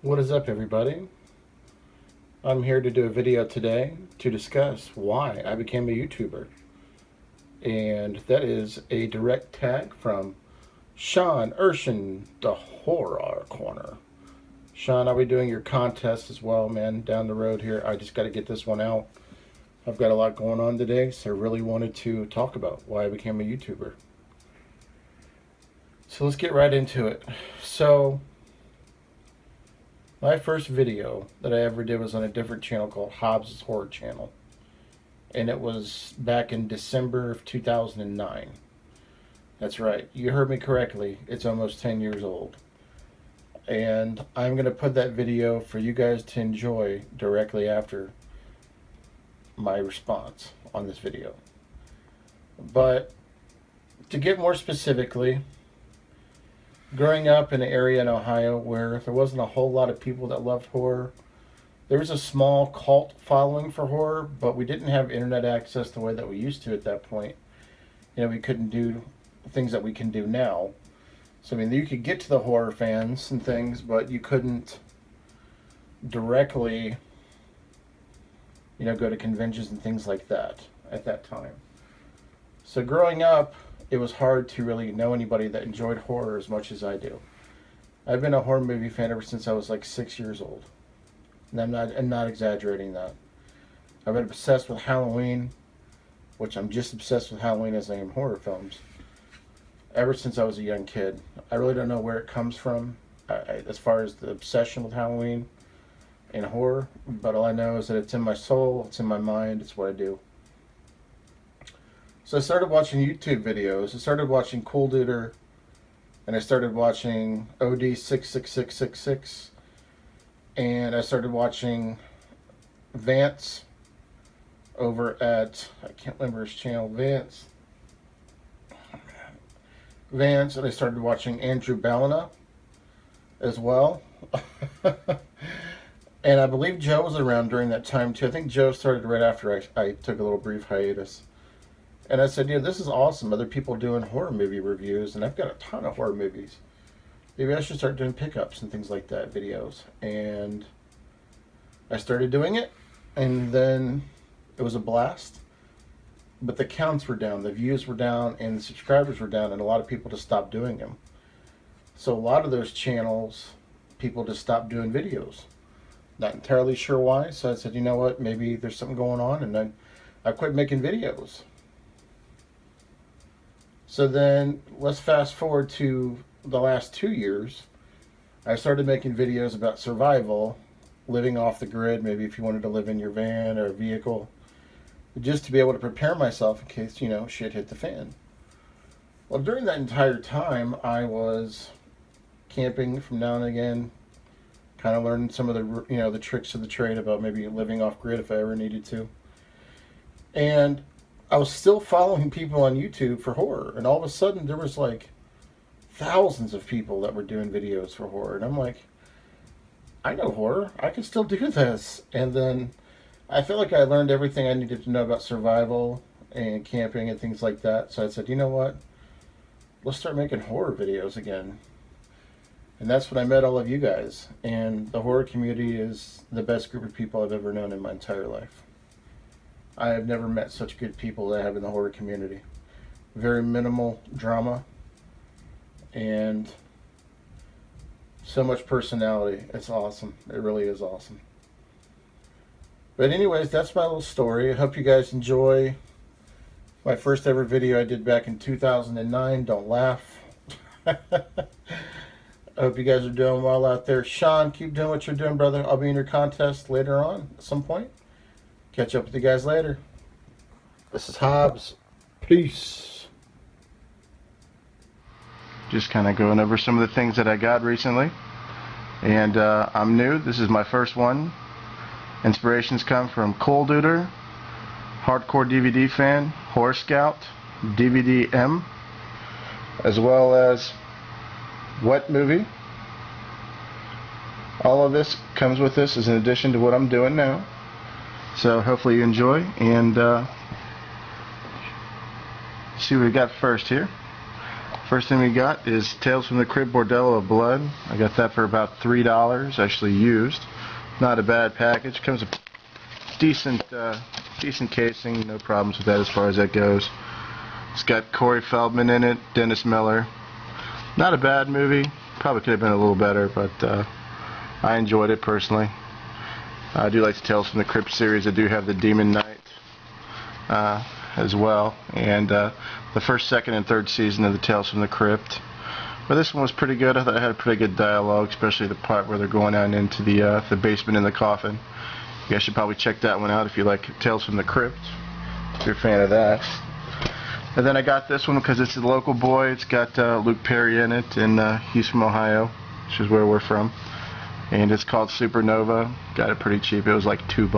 What is up, everybody? I'm here to do a video today to discuss why I became a YouTuber. And that is a direct tag from Sean Erschen, the Horror Corner. Sean, I'll be doing your contest as well, man, down the road here. I just got to get this one out. I've got a lot going on today, so I really wanted to talk about why I became a YouTuber. So let's get right into it. So, my first video that I ever did was on a different channel called Hobbs' Horror Channel. And it was back in December of 2009. That's right, you heard me correctly. It's almost 10 years old. And I'm going to put that video for you guys to enjoy directly after my response on this video. But to get more specifically, growing up in an area in Ohio where there wasn't a whole lot of people that loved horror, there was a small cult following for horror, but we didn't have internet access the way that we used to at that point. You know, we couldn't do things that we can do now. So, I mean, you could get to the horror fans and things, but you couldn't directly, you know, go to conventions and things like that at that time. So growing up, it was hard to really know anybody that enjoyed horror as much as I do. I've been a horror movie fan ever since I was like 6 years old. And I'm not exaggerating that. I've been obsessed with Halloween, which I'm just obsessed with Halloween as I am horror films, ever since I was a young kid. I really don't know where it comes from as far as the obsession with Halloween and horror, but all I know is that it's in my soul, it's in my mind, it's what I do. So I started watching YouTube videos. I started watching Cool Duder, and I started watching OD66666, and I started watching Vance over at, I can't remember his channel, Vance, and I started watching Andrew Ballina as well. And I believe Joe was around during that time too. I think Joe started right after I took a little brief hiatus. And I said, yeah, this is awesome. Other people doing horror movie reviews, and I've got a ton of horror movies. Maybe I should start doing pickups and things like that, videos. And I started doing it, and then it was a blast. But the counts were down, the views were down, and the subscribers were down, and a lot of people just stopped doing them. So a lot of those channels, people just stopped doing videos. Not entirely sure why, so I said, you know what, maybe there's something going on, and then I quit making videos. So then, let's fast forward to the last 2 years. I started making videos about survival, living off the grid, maybe if you wanted to live in your van or vehicle, just to be able to prepare myself in case, you know, shit hit the fan. Well, during that entire time, I was camping from now and again, kind of learning some of the, you know, the tricks of the trade about maybe living off grid if I ever needed to. And I was still following people on YouTube for horror, and all of a sudden there was like thousands of people that were doing videos for horror, and I'm like, I know horror, I can still do this. And then I felt like I learned everything I needed to know about survival and camping and things like that, so I said, you know what, let's start making horror videos again. And that's when I met all of you guys, and the horror community is the best group of people I've ever known in my entire life. I have never met such good people that I have in the horror community. Very minimal drama and so much personality. It's awesome. It really is awesome. But anyways, that's my little story. I hope you guys enjoy my first ever video I did back in 2009. Don't laugh. I hope you guys are doing well out there. Sean, keep doing what you're doing, brother. I'll be in your contest later on at some point. Catch up with you guys later. This is Hobbs. Peace. Just kind of going over some of the things that I got recently. And I'm new. This is my first one. Inspirations come from Cool Duder, Hardcore DVD Fan, Horror Scout, DVD M, as well as Wet Movie. All of this comes with this as an addition to what I'm doing now. So hopefully you enjoy, and see what we got first here. First thing we got is Tales from the Crypt Bordello of Blood. I got that for about $3, actually used. Not a bad package. Comes with decent casing, no problems with that as far as that goes. It's got Corey Feldman in it, Dennis Miller. Not a bad movie. Probably could have been a little better, but I enjoyed it personally. I do like the Tales from the Crypt series. I do have the Demon Knight as well, and the first, second, and third season of the Tales from the Crypt. But this one was pretty good. I thought it had a pretty good dialogue, especially the part where they're going down into the basement in the coffin. You guys should probably check that one out if you like Tales from the Crypt, if you're a fan of that. And then I got this one because it's a local boy. It's got Luke Perry in it, and he's from Ohio, which is where we're from. And it's called Supernova. Got it pretty cheap. It was like $2.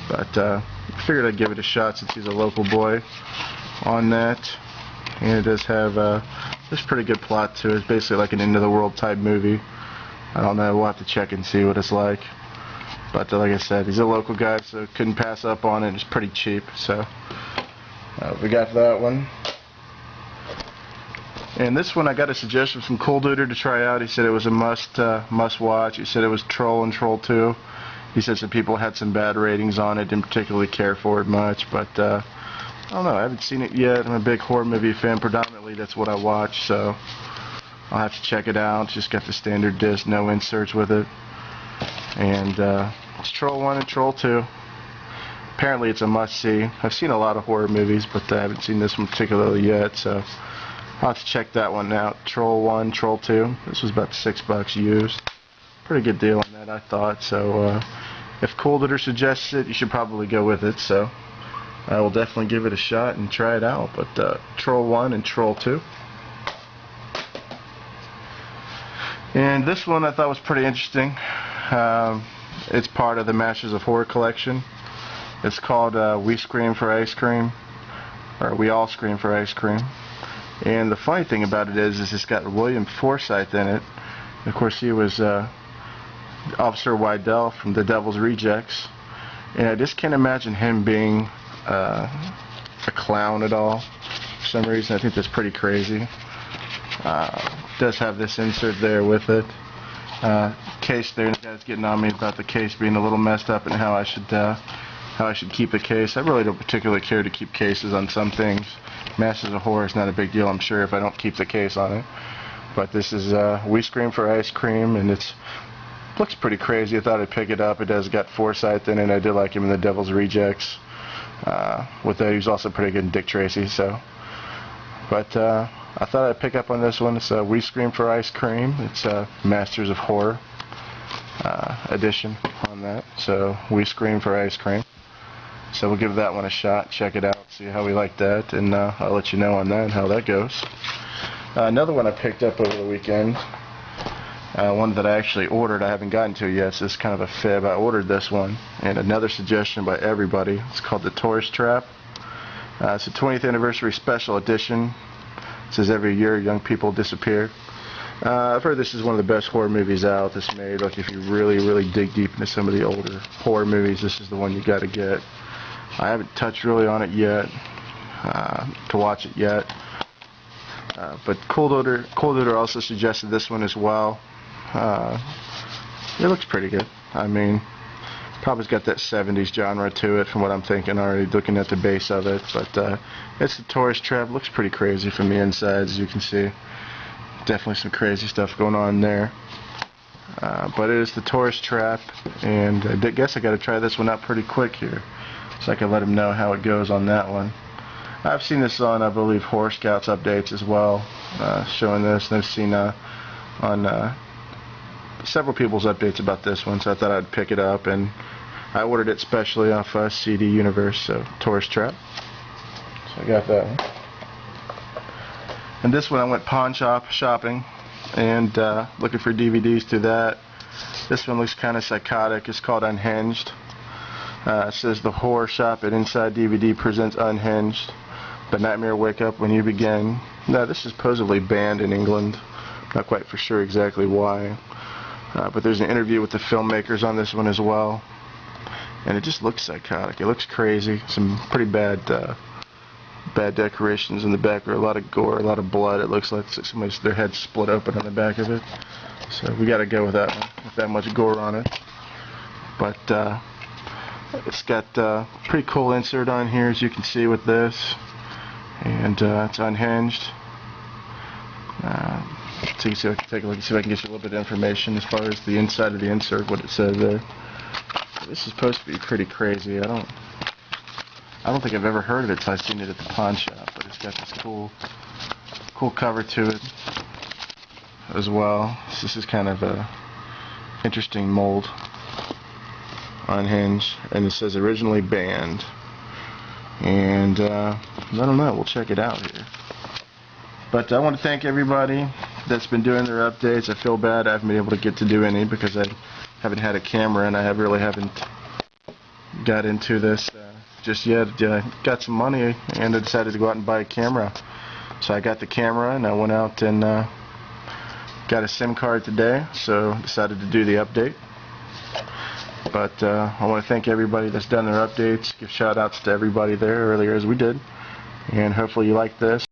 But I figured I'd give it a shot since he's a local boy on that. And it does have this pretty good plot to it. It's basically like an end of the world type movie. I don't know. We'll have to check and see what it's like. But like I said, he's a local guy, so couldn't pass up on it. It's pretty cheap. So we got that one. And this one I got a suggestion from Cool Duder to try out. He said it was a must watch. He said it was Troll and Troll 2. He said some people had some bad ratings on it, didn't particularly care for it much, but I don't know, I haven't seen it yet. I'm a big horror movie fan. Predominantly that's what I watch, so I'll have to check it out. It's just got the standard disc, no inserts with it. And it's Troll 1 and Troll 2. Apparently it's a must-see. I've seen a lot of horror movies, but I haven't seen this one particularly yet, so I'll have to check that one out. Troll 1, Troll 2. This was about $6 used. Pretty good deal on that, I thought. So if Cool Duder suggests it, you should probably go with it. So I will definitely give it a shot and try it out. But Troll 1 and Troll 2. And this one I thought was pretty interesting. It's part of the Masters of Horror collection. It's called We Scream for Ice Cream, or We All Scream for Ice Cream. And the funny thing about it is it's got William Forsythe in it. Of course, he was Officer Wydell from The Devil's Rejects. And I just can't imagine him being a clown at all. For some reason, I think that's pretty crazy. Does have this insert there with it. Case there, and the guy's getting on me about the case being a little messed up and how I should keep a case. I really don't particularly care to keep cases on some things. Masters of Horror is not a big deal, I'm sure, if I don't keep the case on it. But this is We Scream for Ice Cream, and it looks pretty crazy. I thought I'd pick it up. It does got Forsythe in it. I did like him in The Devil's Rejects. With that, he was also pretty good in Dick Tracy. So, but I thought I'd pick up on this one. It's We Scream for Ice Cream. It's Masters of Horror edition on that. So We Scream for Ice Cream. So we'll give that one a shot, check it out, see how we like that, and I'll let you know on that, how that goes. Another one I picked up over the weekend, one that I actually ordered, I haven't gotten to yet, so it's kind of a fib. I ordered this one, and another suggestion by everybody. It's called The Tourist Trap. It's a 20th anniversary special edition. It says every year young people disappear. I've heard this is one of the best horror movies out that's made. Like if you really, really dig deep into some of the older horror movies, this is the one you got to get. I haven't touched really on it yet, to watch it yet. But Cool Duder also suggested this one as well. It looks pretty good. I mean, probably's got that 70s genre to it from what I'm thinking already, looking at the base of it. But it's The Tourist Trap. Looks pretty crazy from the inside, as you can see. Definitely some crazy stuff going on there. But it is The Tourist Trap, and I guess I got to try this one out pretty quick here, so I can let him know how it goes on that one. I've seen this on, I believe, Horror Scouts updates as well, showing this, and I've seen on several people's updates about this one, so I thought I'd pick it up, and I ordered it specially off CD Universe, so Tourist Trap. So I got that one. And this one I went pawn shopping and looking for DVDs to that. This one looks kind of psychotic. It's called Unhinged. It says the horror shop at Inside DVD presents Unhinged. The nightmare wake up when you begin. Now this is supposedly banned in England. Not quite for sure exactly why. But there's an interview with the filmmakers on this one as well. And it just looks psychotic. It looks crazy. Some pretty bad bad decorations in the back, or a lot of gore, a lot of blood. It looks like somebody's their head split open on the back of it. So we got to go with that one, with that much gore on it. But it's got a pretty cool insert on here, as you can see with this, and it's unhinged. So you can see, I can take a look and see if I can get you a little bit of information as far as the inside of the insert, what it says there. This is supposed to be pretty crazy. I don't think I've ever heard of it until I've seen it at the pawn shop, but it's got this cool cover to it as well. So this is kind of a interesting mold, unhinged, and it says originally banned. And I don't know, we'll check it out here. But I want to thank everybody that's been doing their updates. I feel bad I haven't been able to get to do any because I haven't had a camera, and I really haven't got into this just yet. I got some money and I decided to go out and buy a camera. So I got the camera and I went out and got a SIM card today, so decided to do the update. But I want to thank everybody that's done their updates, give shout outs to everybody there earlier as we did, and hopefully you like this.